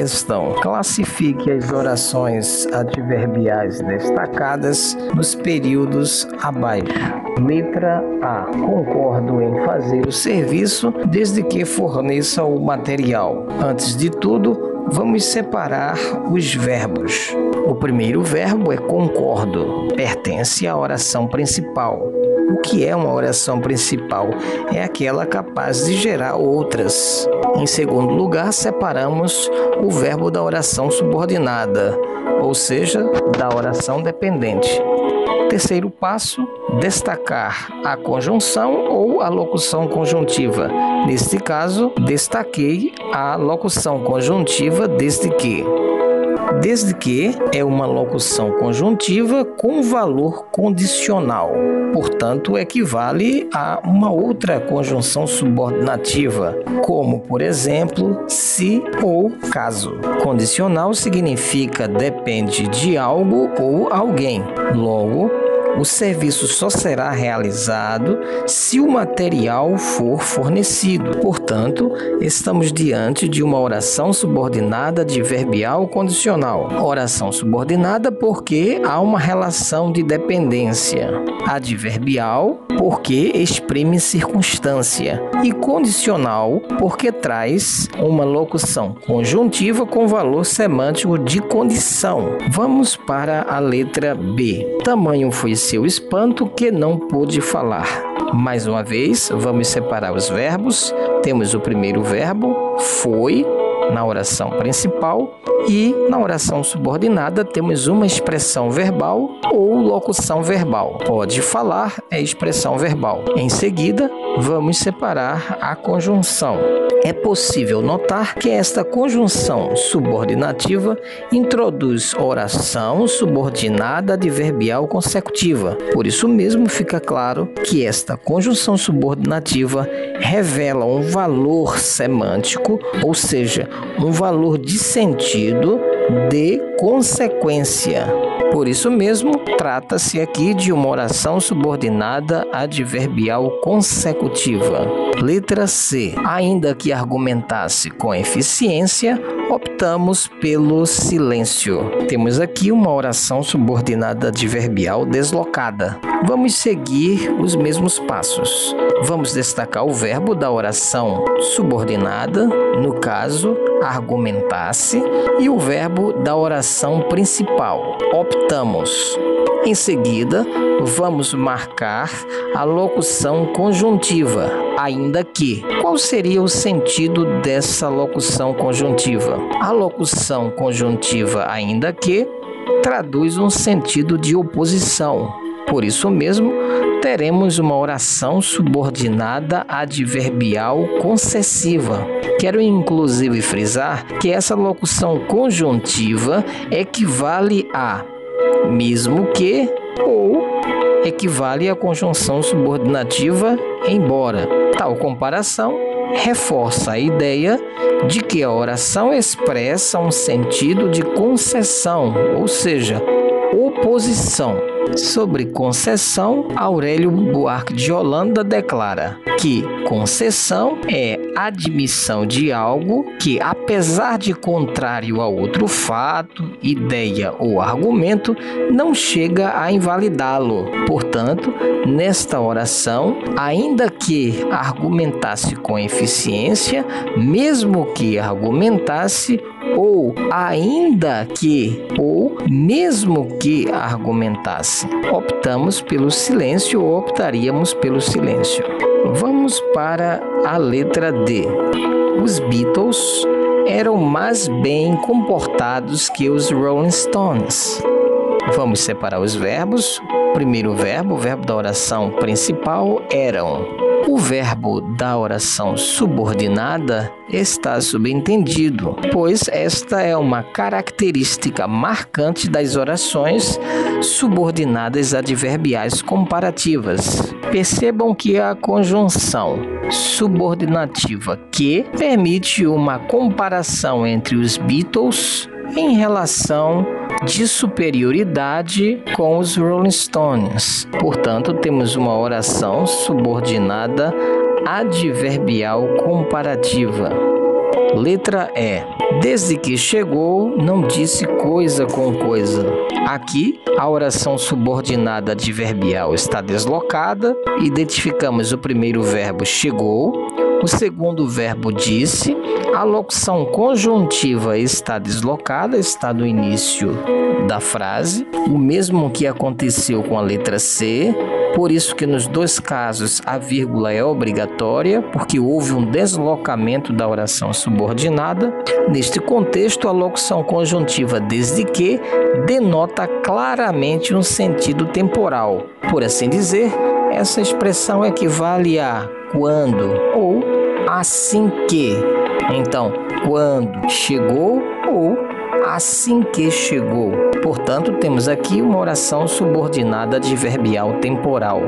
questão. Classifique as orações adverbiais destacadas nos períodos abaixo. Letra A. Concordo em fazer o serviço desde que forneça o material. Antes de tudo, vamos separar os verbos. O primeiro verbo é concordo, pertence à oração principal. O que é uma oração principal? É aquela capaz de gerar outras. Em segundo lugar, separamos o verbo da oração subordinada, ou seja, da oração dependente. Terceiro passo, destacar a conjunção ou a locução conjuntiva. Neste caso, destaquei a locução conjuntiva desde que. Desde que é uma locução conjuntiva com valor condicional. Portanto, equivale a uma outra conjunção subordinativa, como, por exemplo, se ou caso. Condicional significa depende de algo ou alguém. Logo, o serviço só será realizado se o material for fornecido. Portanto, estamos diante de uma oração subordinada adverbial condicional. Oração subordinada porque há uma relação de dependência. Adverbial porque exprime circunstância. E condicional porque traz uma locução conjuntiva com valor semântico de condição. Vamos para a letra B. Tamanho foi seu espanto que não pôde falar. Mais uma vez, vamos separar os verbos. Temos o primeiro verbo, foi, na oração principal, e na oração subordinada temos uma expressão verbal ou locução verbal. Pode falar é expressão verbal. Em seguida, vamos separar a conjunção. É possível notar que esta conjunção subordinativa introduz oração subordinada adverbial consecutiva. Por isso mesmo fica claro que esta conjunção subordinativa revela um valor semântico, ou seja, um valor de sentido de consequência. Por isso mesmo, trata-se aqui de uma oração subordinada adverbial consecutiva. Letra C. Ainda que argumentasse com eficiência, optamos pelo silêncio. Temos aqui uma oração subordinada adverbial deslocada. Vamos seguir os mesmos passos. Vamos destacar o verbo da oração subordinada, no caso, argumentasse, e o verbo da oração principal, optamos. Em seguida, vamos marcar a locução conjuntiva, ainda que. Qual seria o sentido dessa locução conjuntiva? A locução conjuntiva, ainda que, traduz um sentido de oposição. Por isso mesmo, teremos uma oração subordinada adverbial concessiva. Quero inclusive frisar que essa locução conjuntiva equivale a mesmo que ou equivale à conjunção subordinativa embora. Tal comparação reforça a ideia de que a oração expressa um sentido de concessão, ou seja, oposição. Sobre concessão, Aurélio Buarque de Holanda declara que concessão é admissão de algo que, apesar de contrário a outro fato, ideia ou argumento, não chega a invalidá-lo. Portanto, nesta oração, ainda que argumentasse com eficiência, mesmo que argumentasse, ou ainda que, ou mesmo que argumentasse. Optamos pelo silêncio ou optaríamos pelo silêncio. Vamos para a letra D. Os Beatles eram mais bem comportados que os Rolling Stones. Vamos separar os verbos. Primeiro verbo, o verbo da oração principal, eram. O verbo da oração subordinada está subentendido, pois esta é uma característica marcante das orações subordinadas adverbiais comparativas. Percebam que a conjunção subordinativa que permite uma comparação entre os Beatles em relação de superioridade com os Rolling Stones. Portanto, temos uma oração subordinada adverbial comparativa. Letra E. Desde que chegou, não disse coisa com coisa. Aqui, a oração subordinada adverbial está deslocada. Identificamos o primeiro verbo chegou, o segundo verbo disse. A locução conjuntiva está deslocada, está no início da frase. O mesmo que aconteceu com a letra C. Por isso que nos dois casos a vírgula é obrigatória, porque houve um deslocamento da oração subordinada. Neste contexto, a locução conjuntiva desde que denota claramente um sentido temporal. Por assim dizer, essa expressão equivale a quando ou assim que. Então, quando chegou ou assim que chegou. Portanto, temos aqui uma oração subordinada adverbial temporal.